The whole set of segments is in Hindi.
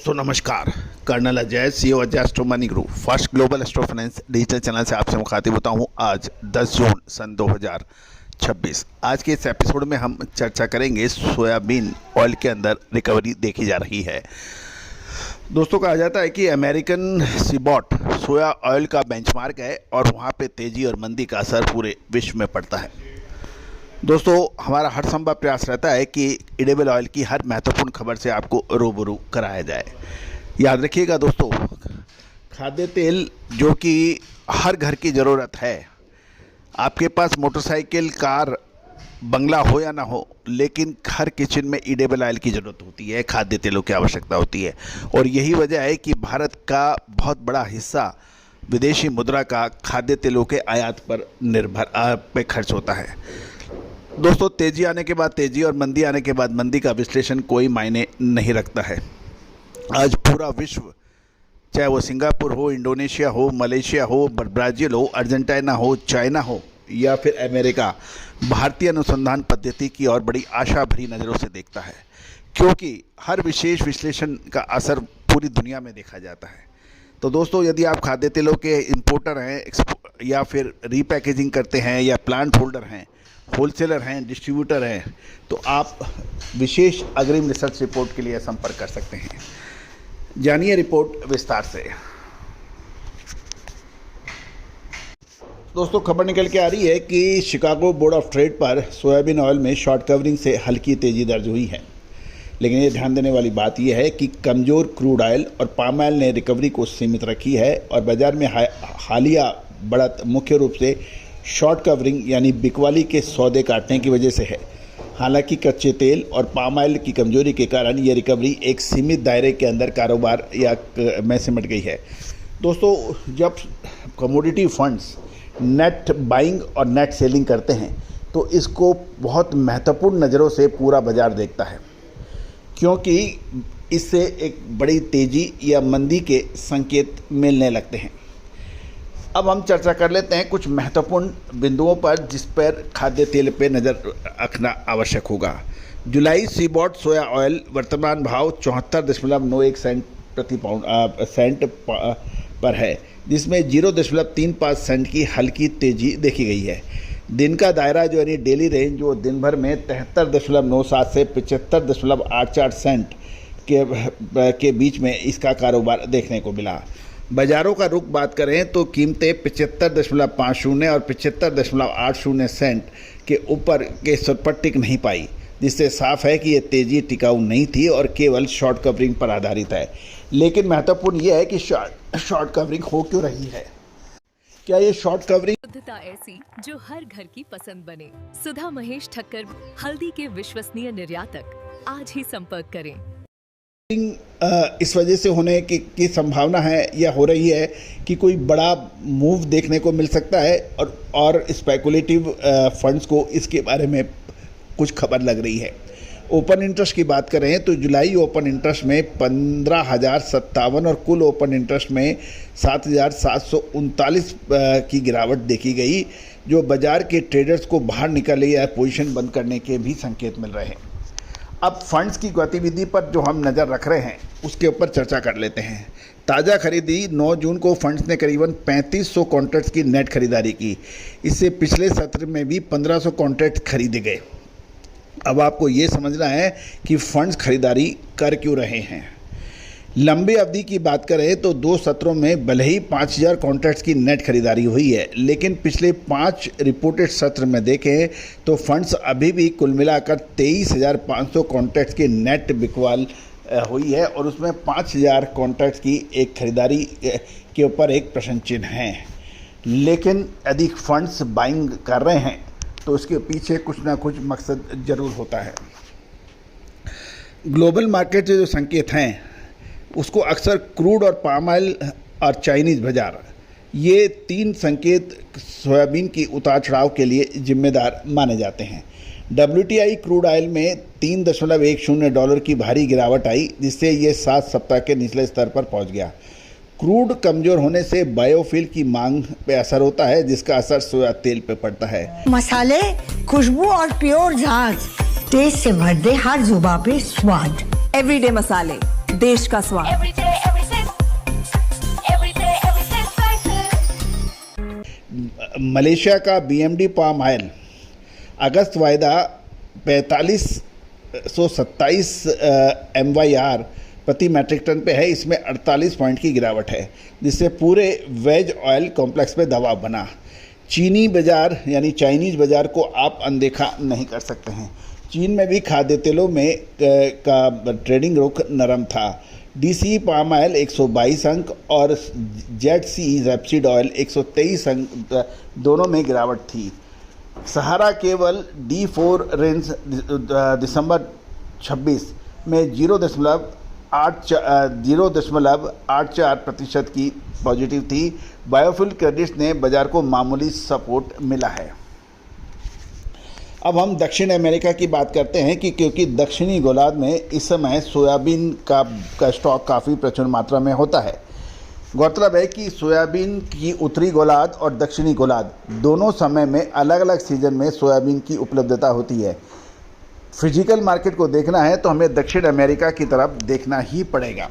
दोस्तों नमस्कार। Colonel Ajay CEO Ajay astro money group first global astro finance digital channel से आपसे मुखातिब होता हूं। आज 10 जून सन 2026। आज के इस एपिसोड में हम चर्चा करेंगे सोयाबीन ऑयल के अंदर रिकवरी देखी जा रही है। दोस्तों कहा जाता है कि अमेरिकन सीबॉट सोया ऑयल का बेंचमार्क है और वहां पे तेजी और मंदी का असर पूरे विश्व में पड़ता है। दोस्तों हमारा हर संभव प्रयास रहता है कि एडिबल ऑयल की हर महत्वपूर्ण खबर से आपको रूबरू कराया जाए। याद रखिएगा दोस्तों, खाद्य तेल जो कि हर घर की ज़रूरत है। आपके पास मोटरसाइकिल, कार, बंगला हो या ना हो, लेकिन हर किचन में एडिबल ऑयल की ज़रूरत होती है, खाद्य तेलों की आवश्यकता होती है। और यही वजह है कि भारत का बहुत बड़ा हिस्सा विदेशी मुद्रा का खाद्य तेलों के आयात पर पे खर्च होता है। दोस्तों तेज़ी आने के बाद तेज़ी और मंदी आने के बाद मंदी का विश्लेषण कोई मायने नहीं रखता है। आज पूरा विश्व, चाहे वो सिंगापुर हो, इंडोनेशिया हो, मलेशिया हो, ब्राज़ील हो, अर्जेंटीना हो, चाइना हो या फिर अमेरिका, भारतीय अनुसंधान पद्धति की और बड़ी आशा भरी नज़रों से देखता है, क्योंकि हर विशेष विश्लेषण का असर पूरी दुनिया में देखा जाता है। तो दोस्तों यदि आप खाद्य तेलों के इंपोर्टर हैं या फिर रीपैकेजिंग करते हैं या प्लांट होल्डर हैं, होलसेलर हैं, डिस्ट्रीब्यूटर हैं, तो आप विशेष अग्रिम रिसर्च रिपोर्ट के लिए संपर्क कर सकते हैं। जानिए रिपोर्ट विस्तार से। दोस्तों खबर निकल के आ रही है कि शिकागो बोर्ड ऑफ ट्रेड पर सोयाबीन ऑयल में शॉर्ट कवरिंग से हल्की तेज़ी दर्ज हुई है। लेकिन ये ध्यान देने वाली बात यह है कि कमज़ोर क्रूड ऑयल और पाम ऑयल ने रिकवरी को सीमित रखी है और बाज़ार में हालिया बढ़त मुख्य रूप से शॉर्ट कवरिंग यानी बिकवाली के सौदे काटने की वजह से है। हालांकि कच्चे तेल और पाम ऑयल की कमजोरी के कारण ये रिकवरी एक सीमित दायरे के अंदर कारोबार में सिमट गई है। दोस्तों जब कमोडिटी फंड्स नेट बाइंग और नेट सेलिंग करते हैं तो इसको बहुत महत्वपूर्ण नज़रों से पूरा बाजार देखता है, क्योंकि इससे एक बड़ी तेज़ी या मंदी के संकेत मिलने लगते हैं। अब हम चर्चा कर लेते हैं कुछ महत्वपूर्ण बिंदुओं पर जिस पर खाद्य तेल पे नज़र रखना आवश्यक होगा। जुलाई सीबॉट सोया ऑयल वर्तमान भाव 74.91 सेंट प्रति सेंट पर है, जिसमें 0.35 सेंट की हल्की तेज़ी देखी गई है। दिन का दायरा जो यानी डेली रेंज जो दिन भर में 73.97 से 75.84 सेंट के बीच में इसका कारोबार देखने को मिला। बाज़ारों का रुख बात करें तो कीमतें 75.50 और 75.80 सेंट के ऊपर के स्तर पर टिक नहीं पाई, जिससे साफ है कि ये तेज़ी टिकाऊ नहीं थी और केवल शॉर्ट कवरिंग पर आधारित है। लेकिन महत्वपूर्ण ये है कि शॉर्ट कवरिंग हो क्यों रही है। क्या ये शॉर्ट कवरिंग शुद्धता ऐसी जो हर घर की पसंद बने। सुधा महेश ठक्कर, हल्दी के विश्वसनीय निर्यातक। आज ही संपर्क करें। इस वजह से होने की संभावना है या हो रही है कि कोई बड़ा मूव देखने को मिल सकता है और स्पेकुलेटिव फंड्स को इसके बारे में कुछ खबर लग रही है। ओपन इंटरेस्ट की बात करें तो जुलाई ओपन इंटरेस्ट में 15,057 और कुल ओपन इंटरेस्ट में 7,739 की गिरावट देखी गई, जो बाजार के ट्रेडर्स को बाहर निकलने या पोजीशन बंद करने के भी संकेत मिल रहे हैं। अब फंड्स की गतिविधि पर जो हम नज़र रख रहे हैं उसके ऊपर चर्चा कर लेते हैं। ताज़ा खरीदी 9 जून को फंड्स ने करीबन 3500 कॉन्ट्रैक्ट्स की नेट खरीदारी की। इससे पिछले सत्र में भी 1500 कॉन्ट्रैक्ट खरीदे गए। अब आपको ये समझना है कि फंड्स खरीदारी कर क्यों रहे हैं। लंबी अवधि की बात करें तो 2 सत्रों में भले ही 5000 कॉन्ट्रैक्ट्स की नेट खरीदारी हुई है, लेकिन पिछले 5 रिपोर्टेड सत्र में देखें तो फंड्स अभी भी कुल मिलाकर 23,500 कॉन्ट्रैक्ट्स की नेट बिकवाल हुई है और उसमें 5,000 कॉन्ट्रैक्ट्स की एक खरीदारी के ऊपर एक प्रश्न चिन्ह है। लेकिन यदि फंड्स बाइंग कर रहे हैं तो उसके पीछे कुछ ना कुछ मकसद ज़रूर होता है। ग्लोबल मार्केट से जो संकेत हैं उसको अक्सर क्रूड और पाम ऑयल और चाइनीज़ बाजार, ये 3 संकेत सोयाबीन की उतार चढ़ाव के लिए जिम्मेदार माने जाते हैं। WTI क्रूड ऑयल में $3.10 की भारी गिरावट आई, जिससे ये 7 सप्ताह के निचले स्तर पर पहुंच गया। क्रूड कमज़ोर होने से बायोफ्यूल की मांग पे असर होता है, जिसका असर सोया तेल पे पड़ता है। मसाले, खुशबू और प्योर झांझ, टेस्ट से भर दे हर जुबां पे स्वाद। एवरीडे मसाले, देश का स्वाद। every day, every sip. Every day, every sip, spices. Malaysia का BMD पाम ऑयल अगस्त वायदा 4527 MYR प्रति मैट्रिक टन पे है। इसमें 48 पॉइंट की गिरावट है, जिससे पूरे वेज ऑयल कॉम्प्लेक्स पे दबाव बना। चीनी बाज़ार यानी चाइनीज़ बाज़ार को आप अनदेखा नहीं कर सकते हैं। चीन में भी खाद्य तेलों में का ट्रेडिंग रुख नरम था। DCE पाम ऑयल 122 अंक और ZCE रैपसीड ऑयल 123 अंक दोनों में गिरावट थी। सहारा केवल D4 रेंज दिसंबर 26 में 0.84% की पॉजिटिव थी। बायोफ्यूल क्रेडिट्स ने बाजार को मामूली सपोर्ट मिला है। अब हम दक्षिण अमेरिका की बात करते हैं कि क्योंकि दक्षिणी गोलार्ध में इस समय सोयाबीन का स्टॉक काफ़ी प्रचुर मात्रा में होता है। गौरतलब है कि सोयाबीन की उत्तरी गोलार्ध और दक्षिणी गोलार्ध दोनों समय में अलग अलग सीजन में सोयाबीन की उपलब्धता होती है। फिजिकल मार्केट को देखना है तो हमें दक्षिण अमेरिका की तरफ देखना ही पड़ेगा।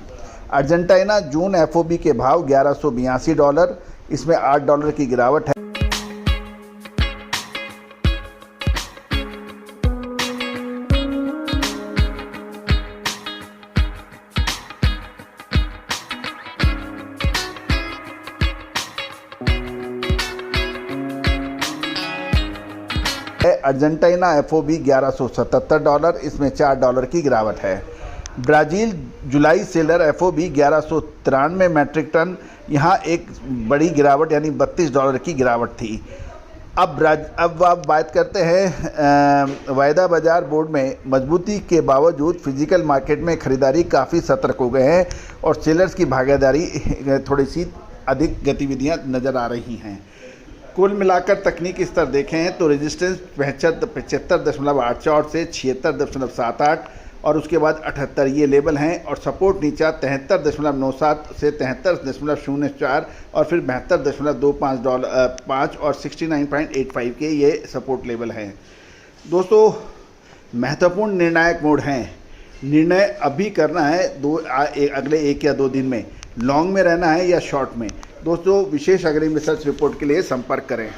अर्जेंटीना जून FOB के भाव $1182, इसमें $8 की गिरावट है। अर्जेंटीना FOB $1177, इसमें $4 की गिरावट है। ब्राज़ील जुलाई सेलर FOB 1193 मैट्रिक टन, यहाँ एक बड़ी गिरावट यानी $32 की गिरावट थी। अब आप बात करते हैं वायदा बाजार बोर्ड में मजबूती के बावजूद फिजिकल मार्केट में खरीदारी काफ़ी सतर्क हो गए हैं और सेलर्स की भागीदारी थोड़ी सी अधिक गतिविधियां नज़र आ रही हैं। कुल मिलाकर तकनीकी स्तर देखें तो रेजिस्टेंस 75.84 से 76.78 और उसके बाद 78 ये लेवल हैं, और सपोर्ट नीचा 73.97 से 73.04 और फिर 72.25 और 69.85 के ये सपोर्ट लेवल हैं। दोस्तों, महत्वपूर्ण निर्णायक मोड हैं। निर्णय अभी करना है अगले 1 या 2 दिन में, लॉन्ग में रहना है या शॉर्ट में। दोस्तों, विशेष अग्रिम रिसर्च रिपोर्ट के लिए संपर्क करें।